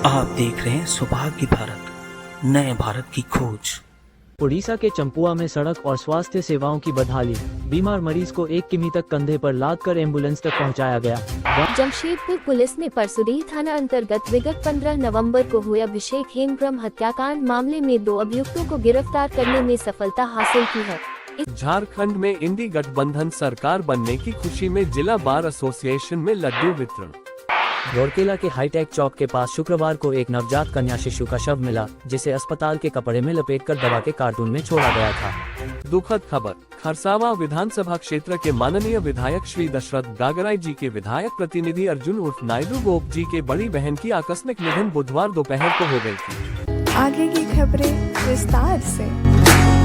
आप देख रहे हैं सौभाग्य भारत, नए भारत की खोज। उड़ीसा के चंपुआ में सड़क और स्वास्थ्य सेवाओं की बदहाली। बीमार मरीज को 1 किमी तक कंधे पर लाद कर एम्बुलेंस तक पहुंचाया गया। जमशेदपुर पुलिस ने परसुदी थाना अंतर्गत विगत 15 नवंबर को हुए अभिषेक हेमब्रह्म हत्याकांड मामले में 2 अभियुक्तों को गिरफ्तार करने में सफलता हासिल की है। झारखंड में इंडी गठबंधन सरकार बनने की खुशी में जिला बार एसोसिएशन में लड्डू वितरण। रोरकेला के हाईटेक चौक के पास शुक्रवार को एक नवजात कन्या शिशु का शव मिला, जिसे अस्पताल के कपड़े में लपेटकर दवा के कार्टून में छोड़ा गया था। दुखद खबर, खरसावा विधानसभा क्षेत्र के माननीय विधायक श्री दशरथ गागराई जी के विधायक प्रतिनिधि अर्जुन उर्फ नायडू गोप जी के बड़ी बहन की आकस्मिक निधन बुधवार दोपहर को हो गई थी। आगे की खबरें विस्तार से।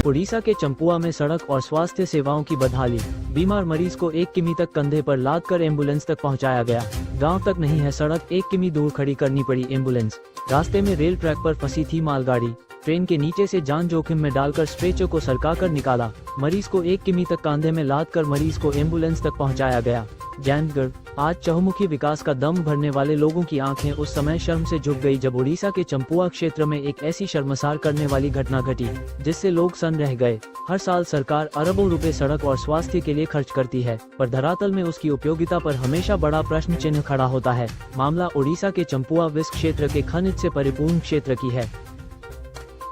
उड़ीसा के चंपुआ में सड़क और स्वास्थ्य सेवाओं की बदहाली। बीमार मरीज को 1 किमी तक कंधे पर लाद कर एम्बुलेंस तक पहुंचाया गया। गांव तक नहीं है सड़क, 1 किमी दूर खड़ी करनी पड़ी एम्बुलेंस। रास्ते में रेल ट्रैक पर फंसी थी मालगाड़ी। ट्रेन के नीचे से जान जोखिम में डालकर स्ट्रेचर को सरका कर निकाला। मरीज को 1 किमी तक कंधे में लाद कर मरीज को एम्बुलेंस तक पहुंचाया गया। जैनगढ़। आज चहुमुखी विकास का दम भरने वाले लोगों की आंखें उस समय शर्म से झुक गई जब उड़ीसा के चंपुआ क्षेत्र में एक ऐसी शर्मसार करने वाली घटना घटी, जिससे लोग सन रह गए। हर साल सरकार अरबों रुपए सड़क और स्वास्थ्य के लिए खर्च करती है, पर धरातल में उसकी उपयोगिता पर हमेशा बड़ा प्रश्न चिन्ह खड़ा होता है। मामला उड़ीसा के चंपुआ विस क्षेत्र के खनिज से परिपूर्ण क्षेत्र की है।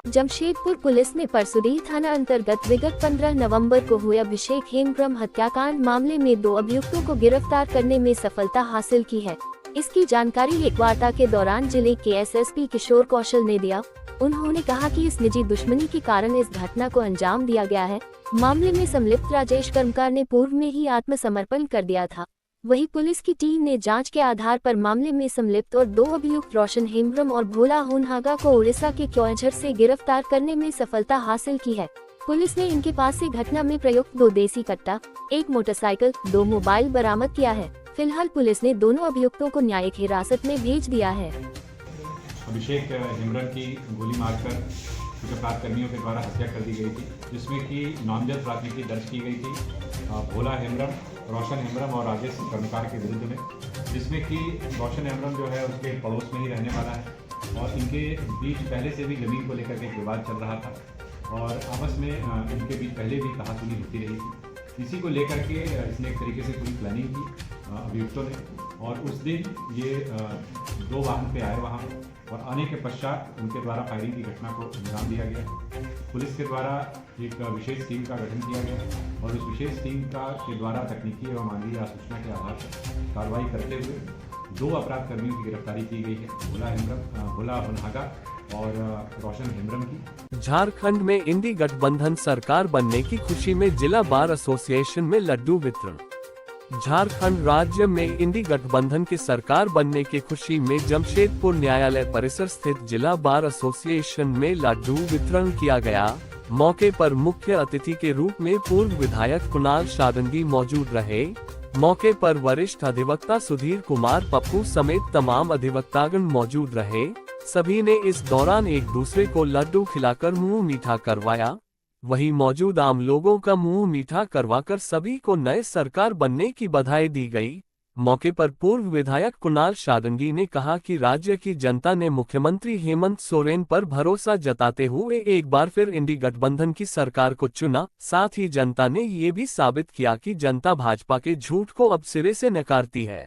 जमशेदपुर पुलिस ने परसुदी थाना अंतर्गत विगत 15 नवंबर को हुए अभिषेक हेमब्रह्म हत्याकांड मामले में 2 अभियुक्तों को गिरफ्तार करने में सफलता हासिल की है। इसकी जानकारी एक वार्ता के दौरान जिले के एसएसपी किशोर कौशल ने दिया। उन्होंने कहा कि इस निजी दुश्मनी के कारण इस घटना को अंजाम दिया गया है। मामले में संलिप्त राजेश कर्मकार ने पूर्व में ही आत्मसमर्पण कर दिया था। वहीं पुलिस की टीम ने जांच के आधार पर मामले में संलिप्त और 2 अभियुक्त रोशन हेमब्रह्म और भोला होनहागा को उड़ीसा के क्योंझर से गिरफ्तार करने में सफलता हासिल की है। पुलिस ने इनके पास से घटना में प्रयुक्त 2 देसी कट्टा, 1 मोटरसाइकिल, 2 मोबाइल बरामद किया है। फिलहाल पुलिस ने दोनों अभियुक्तों को न्यायिक हिरासत में भेज दिया है। अभिषेक हेमब्रह्म की गोली मारकर अपराध कर्मियों के द्वारा हत्या कर दी गई थी, जिसमें कि नामजद प्राथमिकी दर्ज की गई थी भोला हेमब्रह्म, रोशन हेमब्रह्म और राजेश कर्मकार के विरुद्ध में, जिसमें कि रोशन हेमब्रह्म जो है उसके पड़ोस में ही रहने वाला है और इनके बीच पहले से भी ज़मीन को लेकर के एक विवाद चल रहा था और आपस में इनके बीच पहले भी कहासुनी होती रही थी। इसी को लेकर के इसने एक तरीके से पूरी प्लानिंग की अभियुक्तों ने और उस दिन ये 2 वाहन पे आए वहाँ और आने के पश्चात उनके द्वारा फायरिंग की घटना को अंजाम दिया गया। पुलिस के द्वारा एक विशेष टीम का गठन किया गया और उस विशेष टीम के द्वारा तकनीकी एवं मानवीय सूचना के आधार पर कार्रवाई करते हुए 2 अपराध कर्मियों की गिरफ्तारी की गई है, भोला होनहागा और रोशन हेमब्रह्म की। झारखंड में इंडी गठबंधन सरकार बनने की खुशी में जिला बार एसोसिएशन में लड्डू वितरण। झारखंड राज्य में इंडी गठबंधन की सरकार बनने की खुशी में जमशेदपुर न्यायालय परिसर स्थित जिला बार एसोसिएशन में लड्डू वितरण किया गया। मौके पर मुख्य अतिथि के रूप में पूर्व विधायक कुणाल शादंगी मौजूद रहे। मौके पर वरिष्ठ अधिवक्ता सुधीर कुमार पप्पू समेत तमाम अधिवक्तागण मौजूद रहे। सभी ने इस दौरान एक दूसरे को लड्डू खिलाकर मुंह मीठा करवाया। वहीं मौजूद आम लोगों का मुंह मीठा करवाकर सभी को नए सरकार बनने की बधाई दी गई। मौके पर पूर्व विधायक कुणाल शादंगी ने कहा कि राज्य की जनता ने मुख्यमंत्री हेमंत सोरेन पर भरोसा जताते हुए एक बार फिर इंडी गठबंधन की सरकार को चुना। साथ ही जनता ने ये भी साबित किया कि जनता भाजपा के झूठ को अब सिरे से नकारती है।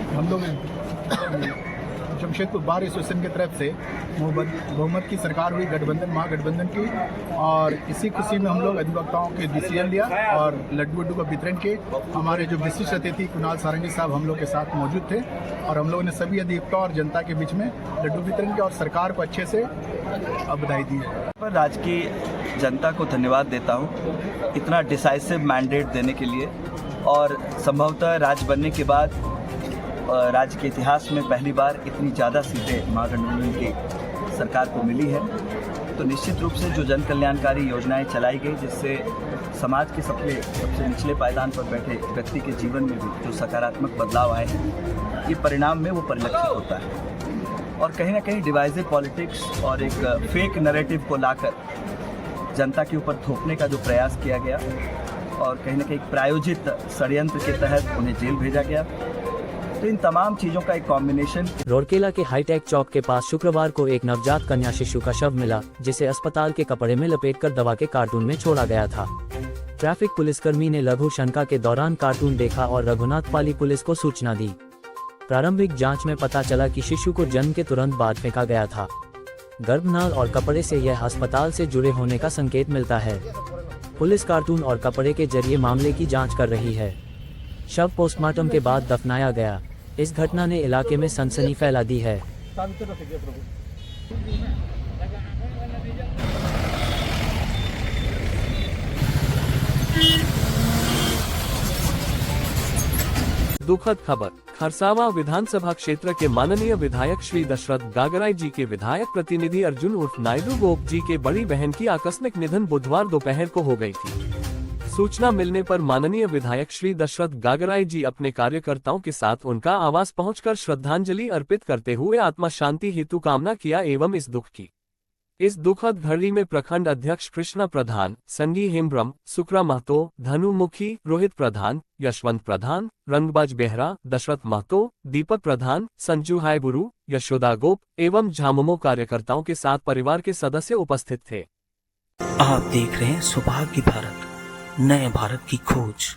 हम लोग जमशेदपुर बार एसोसिएशन की तरफ से बहुमत की सरकार हुई गठबंधन महागठबंधन की और इसी खुशी में हम लोग अधिवक्ताओं के डिसीजन लिया और लड्डू वड्डू का वितरण किए। हमारे जो विशिष्ट अतिथि कुणाल शादंगी साहब हम लोग के साथ मौजूद थे और हम लोगों ने सभी अधिवक्ताओं और जनता के बीच में लड्डू वितरण किया और सरकार को अच्छे से बधाई दी। पर राज्य की जनता को धन्यवाद देता हूँ इतना डिसाइसिव मैंडेट देने के लिए और संभवतः राज्य बनने के बाद राज्य के इतिहास में पहली बार इतनी ज़्यादा सीटें महागठबंधन की सरकार को मिली है, तो निश्चित रूप से जो जन कल्याणकारी योजनाएं चलाई गई, जिससे समाज के सबसे निचले पायदान पर बैठे व्यक्ति के जीवन में भी जो सकारात्मक बदलाव आए हैं, ये परिणाम में वो परिलक्षित होता है। और कहीं ना कहीं डिवाइसिव पॉलिटिक्स और एक फेक नैरेटिव को लाकर जनता के ऊपर थोपने का जो प्रयास किया गया और कहीं ना कहीं प्रायोजित षड्यंत्र के तहत उन्हें जेल भेजा गया, तो इन तमाम चीज़ों का एक कॉम्बिनेशन। रोरकेला के हाईटेक चौक के पास शुक्रवार को एक नवजात कन्या शिशु का शव मिला, जिसे अस्पताल के कपड़े में लपेटकर दवा के कार्टून में छोड़ा गया था। ट्रैफिक पुलिसकर्मी ने लघु शंका के दौरान कार्टून देखा और रघुनाथपाली पुलिस को सूचना दी। प्रारंभिक जांच में पता चला कि शिशु को जन्म के तुरंत बाद फेंका गया था। गर्भनाल और कपड़े से यह अस्पताल से जुड़े होने का संकेत मिलता है। पुलिस कार्टून और कपड़े के जरिए मामले की जांच कर रही है। शव पोस्टमार्टम के बाद दफनाया गया। इस घटना ने इलाके में सनसनी फैला दी है। दुखद खबर, खरसावा विधानसभा क्षेत्र के माननीय विधायक श्री दशरथ गागराई जी के विधायक प्रतिनिधि अर्जुन उर्फ नायडू गोप जी के बड़ी बहन की आकस्मिक निधन बुधवार दोपहर को हो गई थी। सूचना मिलने पर माननीय विधायक श्री दशरथ गागराई जी अपने कार्यकर्ताओं के साथ उनका आवास पहुंचकर श्रद्धांजलि अर्पित करते हुए आत्मा शांति हेतु कामना किया एवं इस दुखद घड़ी में प्रखंड अध्यक्ष कृष्णा प्रधान, संगी हेम्ब्रम, सुक्रा महतो, धनु मुखी, रोहित प्रधान, यशवंत प्रधान, रंगबाज बेहरा, दशरथ महतो, दीपक प्रधान, संजू हायबुरु, यशोदा गोप एवं झामुमो कार्यकर्ताओं के साथ परिवार के सदस्य उपस्थित थे। आप देख रहे हैं सौभाग्य भारत, नए भारत की खोज।